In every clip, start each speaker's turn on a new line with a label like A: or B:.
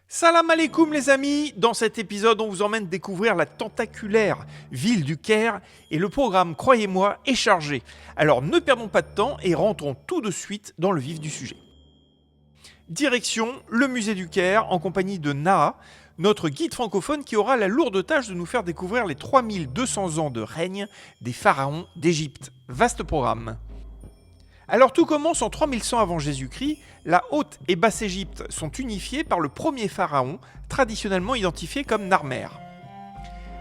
A: Salam alaikum les amis. Dans cet épisode, on vous emmène découvrir la tentaculaire ville du Caire et le programme, croyez-moi, est chargé. Alors ne perdons pas de temps et rentrons tout de suite dans le vif du sujet. Direction le musée du Caire en compagnie de Naha, notre guide francophone qui aura la lourde tâche de nous faire découvrir les 3200 ans de règne des pharaons d'Égypte. Vaste programme. Alors tout commence en 3100 avant Jésus-Christ, la Haute et Basse-Égypte sont unifiées par le premier pharaon, traditionnellement identifié comme Narmer.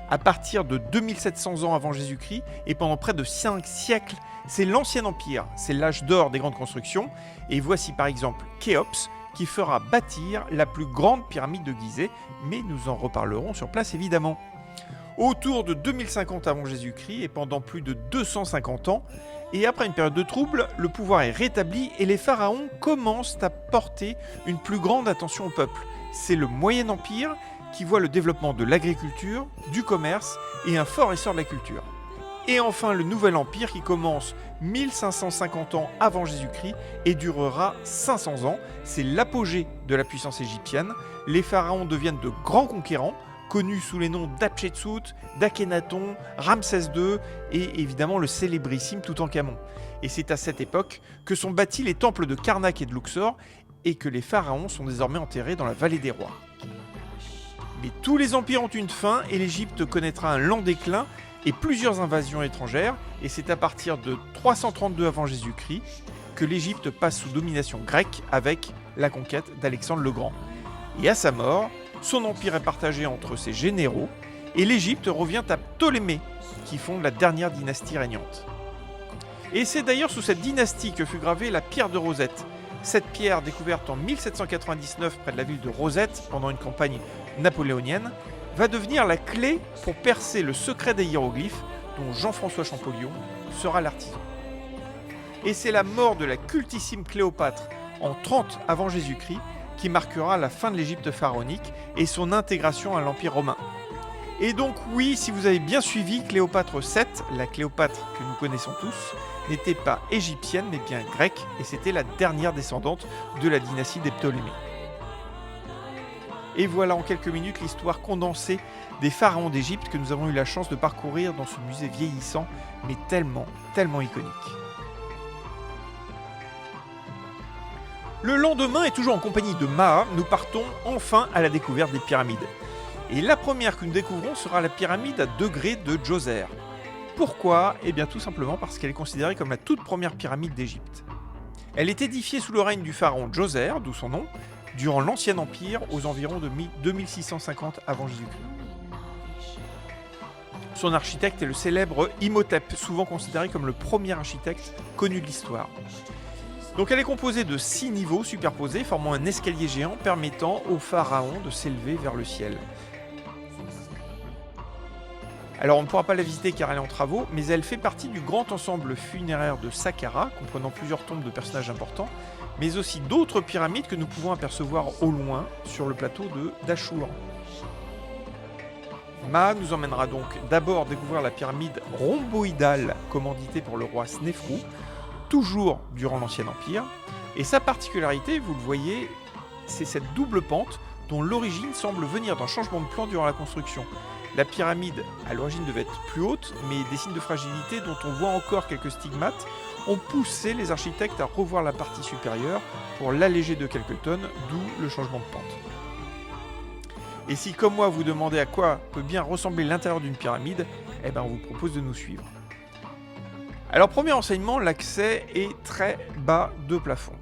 A: À partir de 2700 ans avant Jésus-Christ et pendant près de 5 siècles, c'est l'Ancien Empire, c'est l'âge d'or des grandes constructions, et voici par exemple Khéops qui fera bâtir la plus grande pyramide de Gizeh, mais nous en reparlerons sur place évidemment. Autour de 2050 avant Jésus-Christ et pendant plus de 250 ans, et après une période de trouble, le pouvoir est rétabli et les pharaons commencent à porter une plus grande attention au peuple. C'est le Moyen Empire qui voit le développement de l'agriculture, du commerce et un fort essor de la culture. Et enfin le Nouvel Empire qui commence 1550 ans avant Jésus-Christ et durera 500 ans. C'est l'apogée de la puissance égyptienne. Les pharaons deviennent de grands conquérants, connus sous les noms d'Hatshepsut, d'Akhenaton, Ramsès II et évidemment le célébrissime Toutankhamon. Et c'est à cette époque que sont bâtis les temples de Karnak et de Luxor et que les pharaons sont désormais enterrés dans la vallée des rois. Mais tous les empires ont une fin et l'Égypte connaîtra un lent déclin et plusieurs invasions étrangères, et c'est à partir de 332 avant Jésus-Christ que l'Égypte passe sous domination grecque avec la conquête d'Alexandre le Grand. Et à sa mort, son empire est partagé entre ses généraux et l'Égypte revient à Ptolémée, qui fonde la dernière dynastie régnante. Et c'est d'ailleurs sous cette dynastie que fut gravée la pierre de Rosette. Cette pierre, découverte en 1799 près de la ville de Rosette pendant une campagne napoléonienne, va devenir la clé pour percer le secret des hiéroglyphes dont Jean-François Champollion sera l'artisan. Et c'est la mort de la cultissime Cléopâtre en 30 avant Jésus-Christ qui marquera la fin de l'Égypte pharaonique et son intégration à l'Empire romain. Et donc oui, si vous avez bien suivi, Cléopâtre VII, la Cléopâtre que nous connaissons tous, n'était pas égyptienne mais bien grecque, et c'était la dernière descendante de la dynastie des Ptolémées. Et voilà en quelques minutes l'histoire condensée des pharaons d'Égypte que nous avons eu la chance de parcourir dans ce musée vieillissant, mais tellement iconique. Le lendemain, et toujours en compagnie de Maha, nous partons enfin à la découverte des pyramides. Et la première que nous découvrons sera la pyramide à degrés de Djoser. Pourquoi ? Eh bien tout simplement parce qu'elle est considérée comme la toute première pyramide d'Égypte. Elle est édifiée sous le règne du pharaon Djoser, d'où son nom, durant l'Ancien Empire aux environs de 2650 avant Jésus-Christ. Son architecte est le célèbre Imhotep, souvent considéré comme le premier architecte connu de l'histoire. Donc elle est composée de 6 niveaux superposés formant un escalier géant permettant au pharaon de s'élever vers le ciel. Alors on ne pourra pas la visiter car elle est en travaux, mais elle fait partie du grand ensemble funéraire de Saqqara, comprenant plusieurs tombes de personnages importants, mais aussi d'autres pyramides que nous pouvons apercevoir au loin sur le plateau d'Achour. Maha nous emmènera donc d'abord découvrir la pyramide rhomboïdale commanditée pour le roi Snéfrou, toujours durant l'Ancien Empire, et sa particularité, vous le voyez, c'est cette double pente dont l'origine semble venir d'un changement de plan durant la construction. La pyramide, à l'origine, devait être plus haute, mais des signes de fragilité dont on voit encore quelques stigmates ont poussé les architectes à revoir la partie supérieure pour l'alléger de quelques tonnes, d'où le changement de pente. Et si, comme moi, vous demandez à quoi peut bien ressembler l'intérieur d'une pyramide, eh ben on vous propose de nous suivre. Alors, premier enseignement, l'accès est très bas de plafond.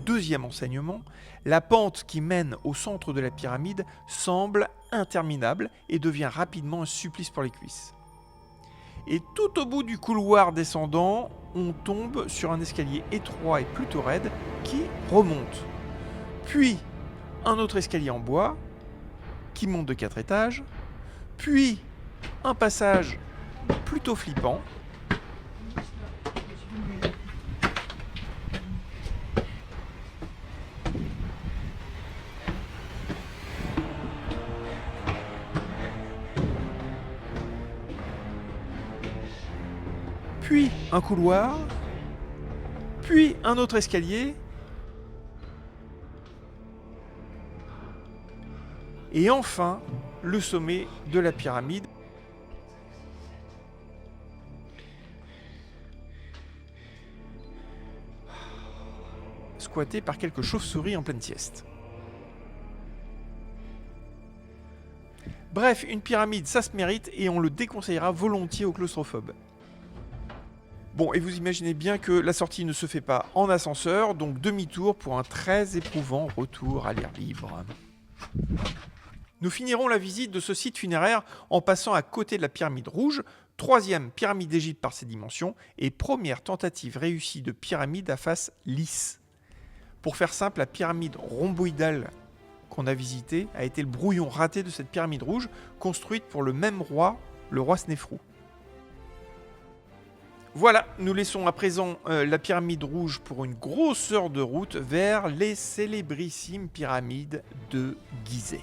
A: Deuxième enseignement, la pente qui mène au centre de la pyramide semble interminable et devient rapidement un supplice pour les cuisses. Et tout au bout du couloir descendant, on tombe sur un escalier étroit et plutôt raide qui remonte. Puis, un autre escalier en bois qui monte de 4 étages. Puis, un passage plutôt flippant. Puis un couloir, puis un autre escalier, Et enfin, le sommet de la pyramide. Squatté par quelques chauves-souris en pleine sieste. Bref, une pyramide, ça se mérite et on le déconseillera volontiers aux claustrophobes. Bon, et vous imaginez bien que la sortie ne se fait pas en ascenseur, donc demi-tour pour un très éprouvant retour à l'air libre. Nous finirons la visite de ce site funéraire en passant à côté de la pyramide rouge, troisième pyramide d'Égypte par ses dimensions et première tentative réussie de pyramide à face lisse. Pour faire simple, la pyramide rhomboïdale qu'on a visitée a été le brouillon raté de cette pyramide rouge construite pour le même roi, le roi Snéfrou. Voilà, nous laissons à présent la pyramide rouge pour une grosse heure de route vers les célébrissimes pyramides de Gizeh.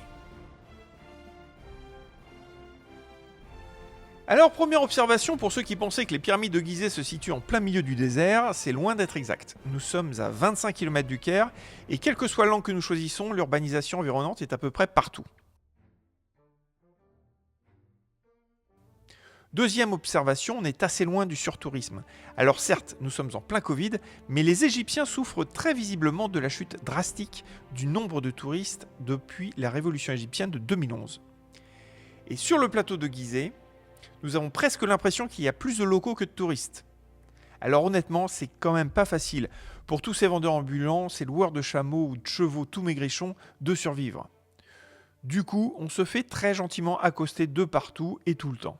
A: Alors, première observation pour ceux qui pensaient que les pyramides de Gizeh se situent en plein milieu du désert, c'est loin d'être exact. Nous sommes à 25 km du Caire et quel que soit l'angle que nous choisissons, l'urbanisation environnante est à peu près partout. Deuxième observation, on est assez loin du surtourisme. Alors certes, nous sommes en plein Covid, mais les Égyptiens souffrent très visiblement de la chute drastique du nombre de touristes depuis la révolution égyptienne de 2011. Et sur le plateau de Gizeh, nous avons presque l'impression qu'il y a plus de locaux que de touristes. Alors honnêtement, c'est quand même pas facile pour tous ces vendeurs ambulants, ces loueurs de chameaux ou de chevaux tout maigrichons de survivre. Du coup, on se fait très gentiment accoster de partout et tout le temps.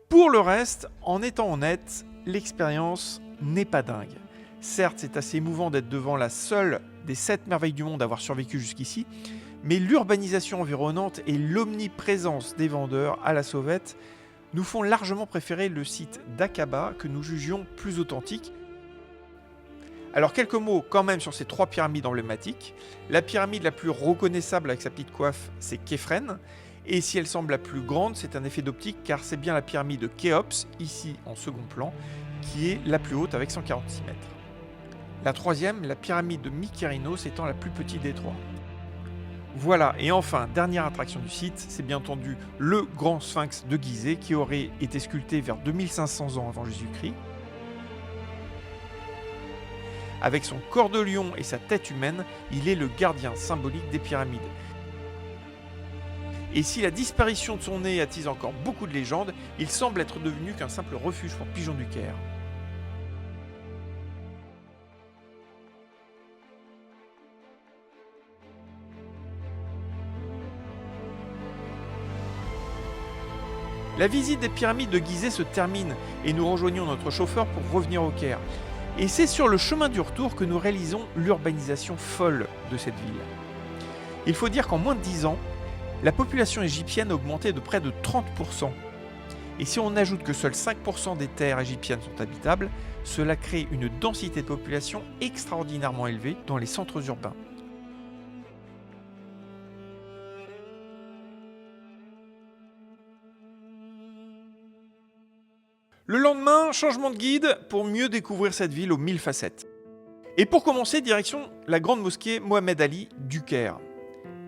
A: Pour le reste, en étant honnête, l'expérience n'est pas dingue. Certes, c'est assez émouvant d'être devant la seule des 7 merveilles du monde à avoir survécu jusqu'ici, mais l'urbanisation environnante et l'omniprésence des vendeurs à la sauvette nous font largement préférer le site d'Aqaba que nous jugions plus authentique. Alors quelques mots quand même sur ces 3 pyramides emblématiques. La pyramide la plus reconnaissable avec sa petite coiffe, c'est Képhren. Et si elle semble la plus grande, c'est un effet d'optique car c'est bien la pyramide de Khéops, ici en second plan, qui est la plus haute avec 146 mètres. La troisième, la pyramide de Mykérinos, étant la plus petite des 3. Voilà, et enfin, dernière attraction du site, c'est bien entendu le grand sphinx de Gizeh qui aurait été sculpté vers 2500 ans avant Jésus-Christ. Avec son corps de lion et sa tête humaine, il est le gardien symbolique des pyramides. Et si la disparition de son nez attise encore beaucoup de légendes, il semble être devenu qu'un simple refuge pour pigeons du Caire. La visite des pyramides de Gizeh se termine et nous rejoignons notre chauffeur pour revenir au Caire. Et c'est sur le chemin du retour que nous réalisons l'urbanisation folle de cette ville. Il faut dire qu'en moins de 10 ans, la population égyptienne a augmenté de près de 30%. Et si on ajoute que seuls 5% des terres égyptiennes sont habitables, cela crée une densité de population extraordinairement élevée dans les centres urbains. Le lendemain, changement de guide pour mieux découvrir cette ville aux 1000 facettes. Et pour commencer, direction la grande mosquée Mohamed Ali du Caire.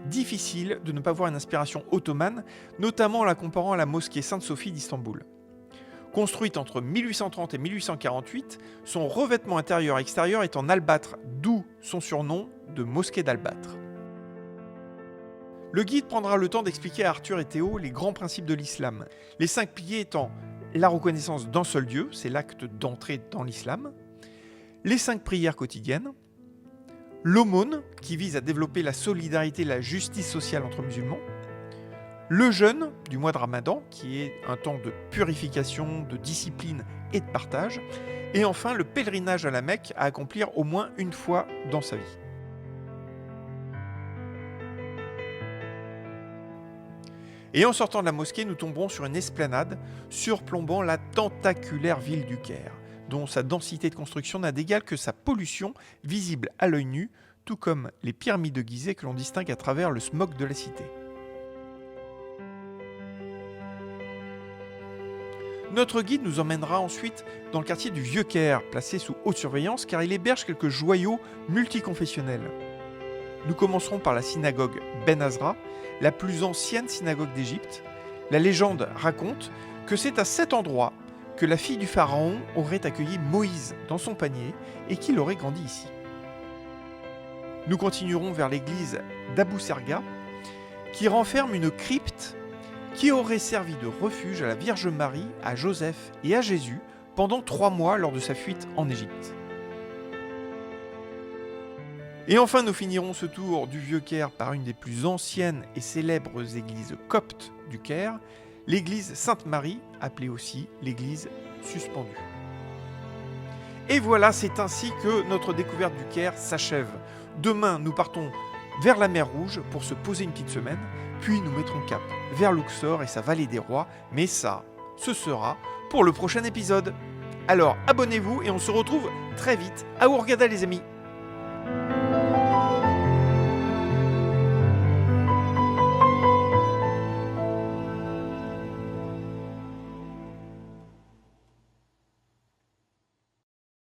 A: Difficile de ne pas voir une inspiration ottomane, notamment en la comparant à la mosquée Sainte-Sophie d'Istanbul. Construite entre 1830 et 1848, son revêtement intérieur et extérieur est en albâtre, d'où son surnom de mosquée d'albâtre. Le guide prendra le temps d'expliquer à Arthur et Théo les grands principes de l'islam, les 5 piliers étant la reconnaissance d'un seul Dieu, c'est l'acte d'entrée dans l'islam, les 5 prières quotidiennes, l'aumône, qui vise à développer la solidarité et la justice sociale entre musulmans, le jeûne du mois de Ramadan, qui est un temps de purification, de discipline et de partage, et enfin le pèlerinage à la Mecque à accomplir au moins une fois dans sa vie. Et en sortant de la mosquée, nous tomberons sur une esplanade surplombant la tentaculaire ville du Caire, dont sa densité de construction n'a d'égal que sa pollution visible à l'œil nu, tout comme les pyramides de Gizeh que l'on distingue à travers le smog de la cité. Notre guide nous emmènera ensuite dans le quartier du Vieux Caire, placé sous haute surveillance car il héberge quelques joyaux multiconfessionnels. Nous commencerons par la synagogue Ben Azra, la plus ancienne synagogue d'Égypte. La légende raconte que c'est à cet endroit que la fille du pharaon aurait accueilli Moïse dans son panier et qu'il aurait grandi ici. Nous continuerons vers l'église d'Abou Serga, qui renferme une crypte qui aurait servi de refuge à la Vierge Marie, à Joseph et à Jésus pendant 3 mois lors de sa fuite en Égypte. Et enfin, nous finirons ce tour du Vieux-Caire par une des plus anciennes et célèbres églises coptes du Caire, l'église Sainte-Marie, appelée aussi l'église suspendue. Et voilà, c'est ainsi que notre découverte du Caire s'achève. Demain, nous partons vers la mer Rouge pour se poser une petite semaine, puis nous mettrons cap vers Luxor et sa vallée des rois, mais ça, ce sera pour le prochain épisode. Alors abonnez-vous et on se retrouve très vite. À Hurghada les amis.